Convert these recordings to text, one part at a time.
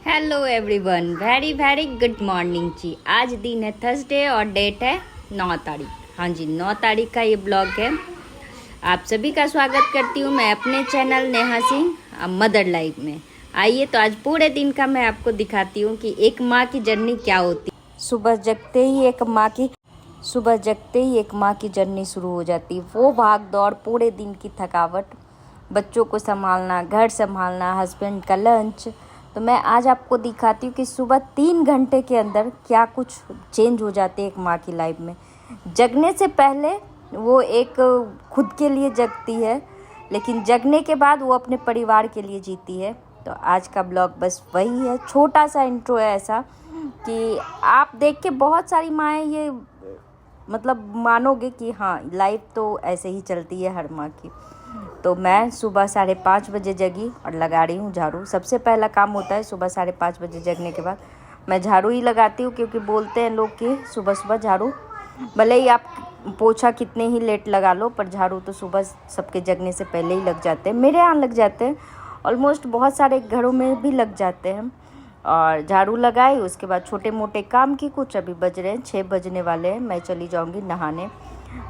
Hello everyone, very very good morning जी। आज दिन है थर्सडे और डेट है 9 तारीख। हाँ जी, 9 तारीख का ये ब्लॉग है। आप सभी का स्वागत करती हूँ मैं अपने channel Neha Singh mother life में। आइए तो आज पूरे दिन का मैं आपको दिखाती हूँ कि एक माँ की जर्नी क्या होती है। सुबह जगते ही एक माँ की जर्नी शुरू हो जाती है। वो भाग दौड़, पूरे दिन की थकावट, बच्चों को संभालना, घर संभालना, हस्बैंड का लंच। तो मैं आज आपको दिखाती हूँ कि सुबह 3 घंटे के अंदर क्या कुछ चेंज हो जाते हैं एक माँ की लाइफ में। जगने से पहले वो एक खुद के लिए जगती है, लेकिन जगने के बाद वो अपने परिवार के लिए जीती है। तो आज का ब्लॉग बस वही है, छोटा सा इंट्रो है ऐसा कि आप देख के बहुत सारी माएँ ये मतलब मानोगे कि हाँ, लाइफ तो ऐसे ही चलती है हर माँ की। तो मैं सुबह 5:30 बजे जगी और लगा रही हूँ झाड़ू। सबसे पहला काम होता है सुबह 5:30 बजे जगने के बाद मैं झाड़ू ही लगाती हूँ, क्योंकि बोलते हैं लोग कि सुबह सुबह झाड़ू, भले ही आप पोछा कितने ही लेट लगा लो, पर झाड़ू तो सुबह सबके जगने से पहले ही लग जाते हैं। मेरे यहाँ लग जाते हैं, ऑलमोस्ट बहुत सारे घरों में भी लग जाते हैं। और झाड़ू लगाई, उसके बाद छोटे मोटे काम की कुछ, अभी बज रहे हैं 6 बजने वाले हैं। मैं चली जाऊँगी नहाने।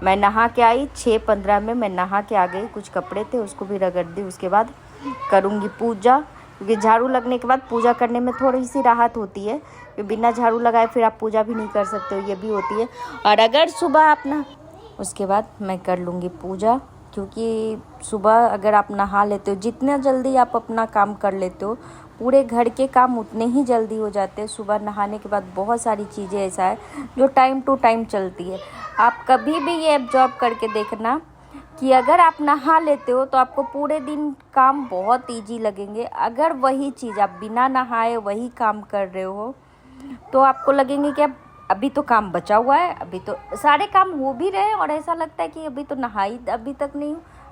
मैं नहा के आई 6:15 में, मैं नहा के आ गई। कुछ कपड़े थे उसको भी रगड़ दी। उसके बाद करूँगी पूजा, क्योंकि झाड़ू लगने के बाद पूजा करने में थोड़ी सी राहत होती है, कि बिना झाड़ू लगाए फिर आप पूजा भी नहीं कर सकते हो, ये भी होती है। और अगर सुबह अपना, उसके बाद मैं कर लूँगी पूजा, क्योंकि सुबह अगर आप नहा लेते हो, जितना जल्दी आप अपना काम कर लेते हो, पूरे घर के काम उतने ही जल्दी हो जाते हैं। सुबह नहाने के बाद बहुत सारी चीज़ें ऐसा है जो टाइम टू टाइम चलती है। आप कभी भी ये ऑब्जर्व करके देखना कि अगर आप नहा लेते हो तो आपको पूरे दिन काम बहुत इजी लगेंगे। अगर वही चीज़ आप बिना नहाए वही काम कर रहे हो तो आपको लगेंगे कि अब अभी तो काम बचा हुआ है, अभी तो सारे काम हो भी रहे हैं और ऐसा लगता है कि अभी तो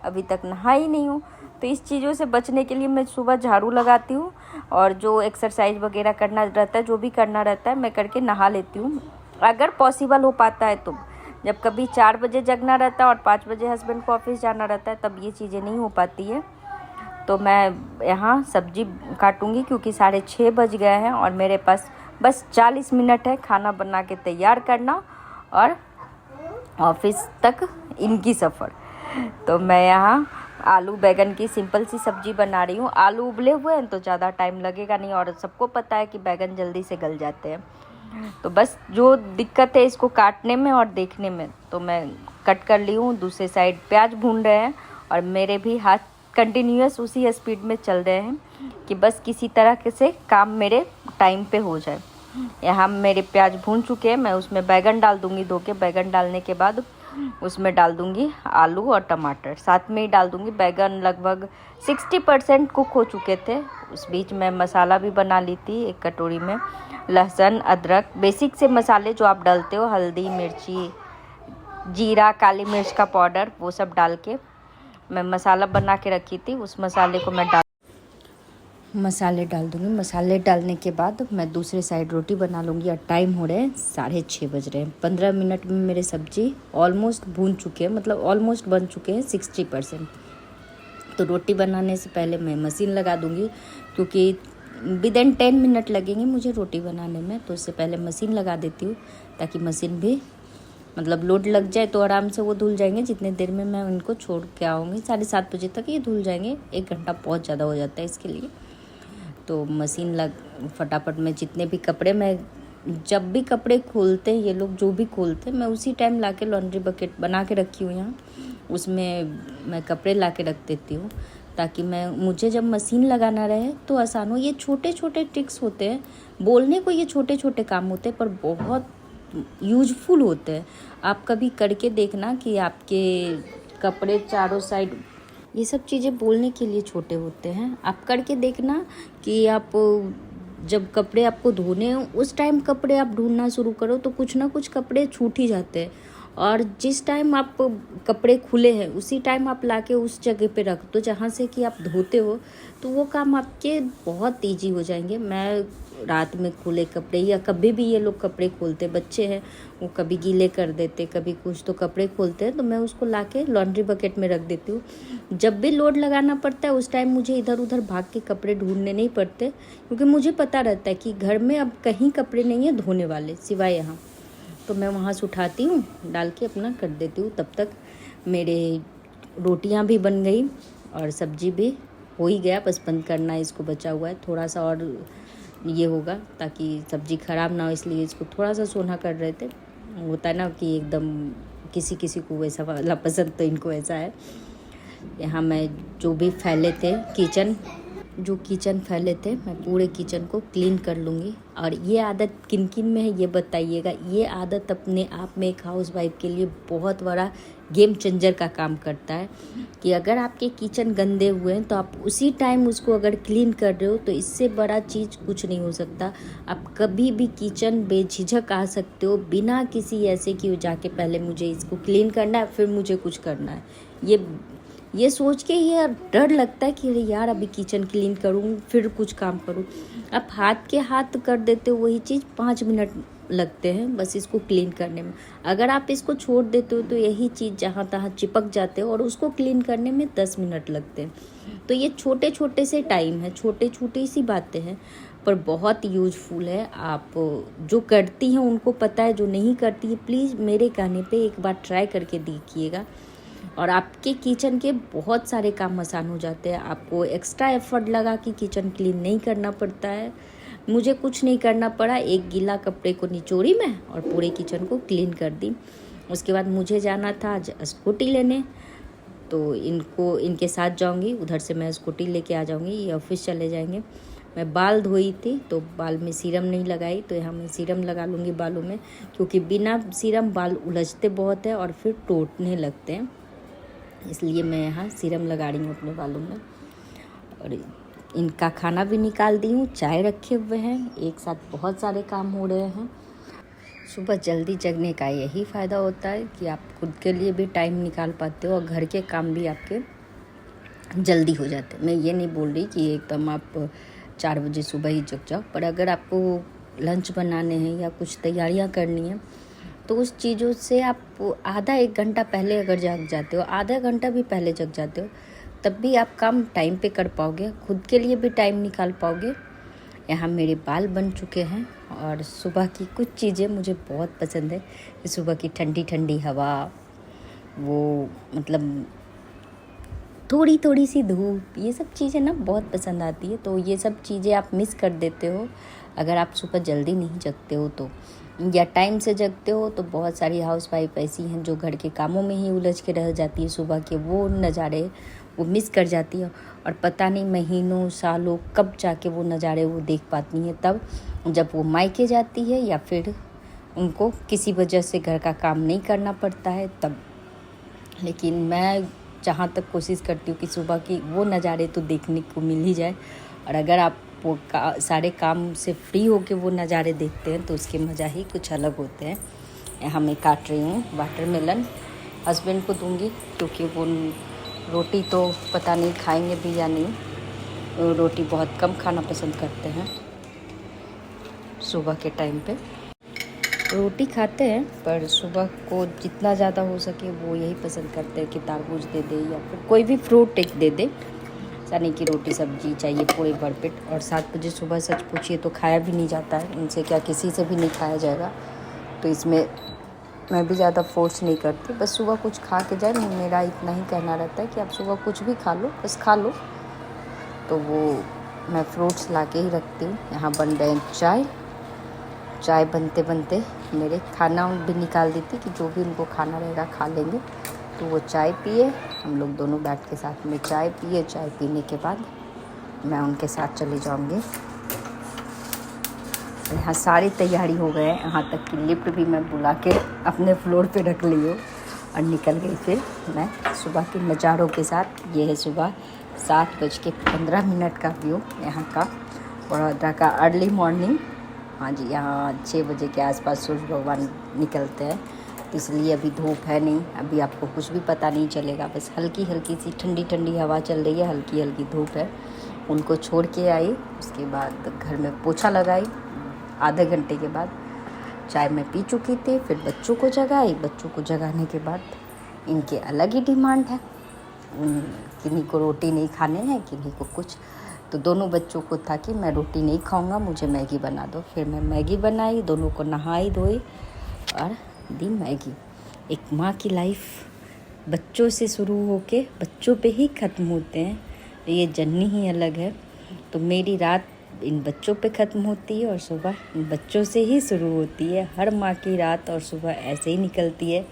अभी तक नहाई नहीं हूँ। तो इस चीज़ों से बचने के लिए मैं सुबह झाड़ू लगाती हूँ, और जो एक्सरसाइज वगैरह करना रहता है, जो भी करना रहता है, मैं करके नहा लेती हूँ, अगर पॉसिबल हो पाता है तो। जब कभी 4 बजे जगना रहता है और 5 बजे हस्बैंड को ऑफिस जाना रहता है, तब ये चीज़ें नहीं हो पाती है। तो मैं यहाँ सब्जी काटूँगी, क्योंकि 6:30 बज गए हैं और मेरे पास बस 40 मिनट है खाना बना के तैयार करना और ऑफिस तक इनकी सफ़र। तो मैं यहाँ आलू बैगन की सिंपल सी सब्जी बना रही हूँ। आलू उबले हुए हैं तो ज़्यादा टाइम लगेगा नहीं, और सबको पता है कि बैगन जल्दी से गल जाते हैं। तो बस जो दिक्कत है इसको काटने में और देखने में, तो मैं कट कर ली हूँ। दूसरे साइड प्याज भून रहे हैं और मेरे भी हाथ कंटिन्यूअस उसी स्पीड में चल रहे हैं कि बस किसी तरह से काम मेरे टाइम पे हो जाए। यहाँ मेरे प्याज भून चुके हैं, मैं उसमें बैगन डाल दूँगी धो के। बैगन डालने के बाद उसमें डाल दूँगी आलू और टमाटर, साथ में ही डाल दूँगी। बैगन लगभग 60% कुक हो चुके थे। उस बीच मैं मसाला भी बना ली थी एक कटोरी में, लहसुन, अदरक, बेसिक से मसाले जो आप डालते हो, हल्दी, मिर्ची, जीरा, काली मिर्च का पाउडर, वो सब डाल के मैं मसाला बना के रखी थी। उस मसाले को मैं मसाले डाल दूँगी। मसाले डालने के बाद मैं दूसरे साइड रोटी बना लूँगी। और टाइम हो रहे हैं 6:30 बज रहे हैं। 15 मिनट में मेरे सब्जी ऑलमोस्ट भून चुके हैं, मतलब ऑलमोस्ट बन चुके हैं 60%। तो रोटी बनाने से पहले मैं मशीन लगा दूँगी, क्योंकि विदिन 10 मिनट लगेंगे मुझे रोटी बनाने में। तो उससे पहले मशीन लगा देती हूँ, ताकि मशीन भी मतलब लोड लग जाए तो आराम से वो धुल जाएंगे। जितने देर में मैं उनको छोड़ के आऊँगी, 7:30 बजे तक ये धुल जाएंगे। 1 घंटा बहुत ज़्यादा हो जाता है इसके लिए। तो मशीन फटाफट में जितने भी कपड़े, मैं जब भी कपड़े खोलते हैं ये लोग, जो भी खोलते हैं, मैं उसी टाइम ला के लॉन्ड्री बकेट बना के रखी हूँ यहाँ, उसमें मैं कपड़े ला के रख देती हूँ, ताकि मुझे जब मशीन लगाना रहे तो आसान हो। ये छोटे छोटे ट्रिक्स होते हैं, बोलने को ये छोटे छोटे काम होते हैं, पर बहुत यूजफुल होते हैं। आप कभी करके देखना कि आपके कपड़े चारों साइड, ये सब चीज़ें बोलने के लिए छोटे होते हैं। आप करके देखना कि आप जब कपड़े आपको धोने हो, उस टाइम कपड़े आप ढूंढना शुरू करो तो कुछ ना कुछ कपड़े छूट ही जाते हैं। और जिस टाइम आप कपड़े खुले हैं उसी टाइम आप लाके उस जगह पे रख दो जहाँ से कि आप धोते हो, तो वो काम आपके बहुत ईजी हो जाएंगे। मैं रात में खुले कपड़े या कभी भी ये लोग कपड़े खोलते, बच्चे हैं वो कभी गीले कर देते कभी कुछ, तो कपड़े खोलते हैं तो मैं उसको लाके लॉन्ड्री बकेट में रख देती हूँ। जब भी लोड लगाना पड़ता है उस टाइम मुझे इधर उधर भाग के कपड़े ढूंढने नहीं पड़ते, क्योंकि मुझे पता रहता है कि घर में अब कहीं कपड़े नहीं है धोने वाले सिवाय यहाँ। तो मैं वहाँ से उठाती हूँ, डाल के अपना कर देती हूँ। तब तक मेरे रोटियाँ भी बन गई और सब्जी भी हो ही गया, बस बंद करना है, इसको बचा हुआ है थोड़ा सा और ये होगा ताकि सब्जी ख़राब ना हो, इसलिए इसको थोड़ा सा सोना कर रहे थे। होता है ना कि एकदम किसी किसी को वैसा वाला पसंद, तो इनको ऐसा है। यहाँ मैं जो भी फैले थे किचन फैले थे मैं पूरे किचन को क्लीन कर लूँगी। और ये आदत किन किन में है ये बताइएगा। ये आदत अपने आप में एक हाउसवाइफ के लिए बहुत बड़ा गेम चेंजर का काम करता है कि अगर आपके किचन गंदे हुए हैं तो आप उसी टाइम उसको अगर क्लीन कर रहे हो तो इससे बड़ा चीज़ कुछ नहीं हो सकता। आप कभी भी किचन बेझिझक आ सकते हो, बिना किसी ऐसे कि जाके पहले मुझे इसको क्लीन करना है फिर मुझे कुछ करना है। ये सोच के ये डर लगता है कि अरे यार अभी किचन क्लीन करूँ फिर कुछ काम करूँ। आप हाथ के हाथ कर देते हो वही चीज़ 5 मिनट लगते हैं बस इसको क्लीन करने में। अगर आप इसको छोड़ देते हो तो यही चीज़ जहाँ तहाँ चिपक जाते हो और उसको क्लीन करने में 10 मिनट लगते हैं। तो ये छोटे छोटे से टाइम है, छोटे छोटी सी बातें हैं पर बहुत यूजफुल है। आप जो करती हैं उनको पता है, जो नहीं करती है प्लीज़ मेरे कहने पे एक बार ट्राई करके देखिएगा और आपके किचन के बहुत सारे काम आसान हो जाते हैं। आपको एक्स्ट्रा एफर्ट लगा कि किचन क्लीन नहीं करना पड़ता है। मुझे कुछ नहीं करना पड़ा, एक गीला कपड़े को निचोड़ी मैं और पूरे किचन को क्लीन कर दी। उसके बाद मुझे जाना था आज स्कूटी लेने, तो इनके साथ जाऊंगी, उधर से मैं स्कूटी लेके आ जाऊंगी, ये ऑफिस चले जाएंगे। मैं बाल धोई थी तो बाल में सीरम नहीं लगाई, तो यहाँ मैं सीरम लगा लूँगी बालों में, क्योंकि बिना सीरम बाल उलझते बहुत है और फिर टूटने लगते हैं, इसलिए मैं यहाँ सीरम लगा रही हूँ अपने बालों में। और इनका खाना भी निकाल दी हूँ, चाय रखे हुए हैं, एक साथ बहुत सारे काम हो रहे हैं। सुबह जल्दी जगने का यही फ़ायदा होता है कि आप खुद के लिए भी टाइम निकाल पाते हो और घर के काम भी आपके जल्दी हो जाते हैं। मैं ये नहीं बोल रही कि एकदम आप 4 बजे सुबह ही जग जाओ, पर अगर आपको लंच बनाने हैं या कुछ तैयारियाँ करनी है तो उस चीज़ों से आप आधा 1 घंटा पहले अगर जग जाते हो, आधा घंटा भी पहले जग जाते हो, तब भी आप काम टाइम पे कर पाओगे, खुद के लिए भी टाइम निकाल पाओगे। यहाँ मेरे बाल बन चुके हैं और सुबह की कुछ चीज़ें मुझे बहुत पसंद है कि सुबह की ठंडी ठंडी हवा, वो मतलब थोड़ी थोड़ी सी धूप, ये सब चीज़ें ना बहुत पसंद आती है। तो ये सब चीज़ें आप मिस कर देते हो अगर आप सुबह जल्दी नहीं जगते हो तो, या टाइम से जगते हो तो। बहुत सारी हाउसवाइफ ऐसी हैं जो घर के कामों में ही उलझ के रह जाती है, सुबह के वो नज़ारे वो मिस कर जाती है और पता नहीं महीनों सालों कब जाके वो नज़ारे वो देख पाती हैं, तब जब वो मायके जाती है या फिर उनको किसी वजह से घर का काम नहीं करना पड़ता है तब। लेकिन मैं जहाँ तक कोशिश करती हूँ कि सुबह की वो नज़ारे तो देखने को मिल ही जाए, और अगर आप वो सारे काम से फ्री होके वो नज़ारे देखते हैं तो उसके मज़ा ही कुछ अलग होते हैं। यहाँ मैं काट रही हूँ वाटरमेलन, हस्बैंड को दूंगी क्योंकि वो रोटी तो पता नहीं खाएंगे भी या नहीं, रोटी बहुत कम खाना पसंद करते हैं। सुबह के टाइम पे रोटी खाते हैं पर सुबह को जितना ज़्यादा हो सके वो यही पसंद करते हैं कि तरबूज दे दे या फिर कोई भी फ्रूट एक दे दे, यानी कि रोटी सब्जी चाहिए पूरे भरपेट। और 7 बजे सुबह सच पूछिए तो खाया भी नहीं जाता है, उनसे क्या किसी से भी नहीं खाया जाएगा, तो इसमें मैं भी ज़्यादा फोर्स नहीं करती, बस सुबह कुछ खा के जाए। मेरा इतना ही कहना रहता है कि आप सुबह कुछ भी खा लो, बस खा लो। तो वो मैं फ्रूट्स ला के ही रखती हूँ। यहाँ बन रहे हैं चाय बनते बनते मेरे खाना भी निकाल देती कि जो भी उनको खाना रहेगा खा लेंगे, तो वो चाय पिए, हम लोग दोनों बैठ के साथ में चाय पिए। चाय पीने के बाद मैं उनके साथ चली जाऊंगी। यहाँ सारी तैयारी हो गए, यहाँ तक कि लिफ्ट भी मैं बुला के अपने फ्लोर पे रख ली हूँ और निकल गई फिर मैं सुबह के नज़ारों के साथ। ये है सुबह 7:15 का व्यू यहाँ का, बड़ौदा का अर्ली मॉर्निंग। हाँ जी, यहाँ 6 बजे के आसपास सूर्य भगवान निकलते हैं, तो इसलिए अभी धूप है नहीं, अभी आपको कुछ भी पता नहीं चलेगा। बस हल्की हल्की सी ठंडी ठंडी हवा चल रही है, हल्की हल्की धूप है। उनको छोड़ के आई, उसके बाद घर में पोछा लगाई। आधे घंटे के बाद चाय मैं पी चुकी थी। फिर बच्चों को जगाई। बच्चों को जगाने के बाद इनके अलग ही डिमांड है, किन्हीं को रोटी नहीं खाने हैं, किन्हीं को कुछ। तो दोनों बच्चों को था कि मैं रोटी नहीं खाऊंगा, मुझे मैगी बना दो। फिर मैं मैगी बनाई, दोनों को नहाई धोई और दी मैगी। एक माँ की लाइफ बच्चों से शुरू होके बच्चों पे ही ख़त्म होते हैं, ये जर्नी ही अलग है। तो मेरी रात इन बच्चों पे ख़त्म होती है और सुबह इन बच्चों से ही शुरू होती है। हर माँ की रात और सुबह ऐसे ही निकलती है।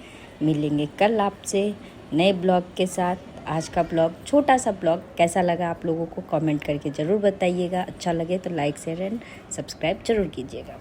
मिलेंगे कल आपसे नए ब्लॉग के साथ। आज का ब्लॉग, छोटा सा ब्लॉग कैसा लगा आप लोगों को कमेंट करके ज़रूर बताइएगा। अच्छा लगे तो लाइक शेयर एंड सब्सक्राइब ज़रूर कीजिएगा।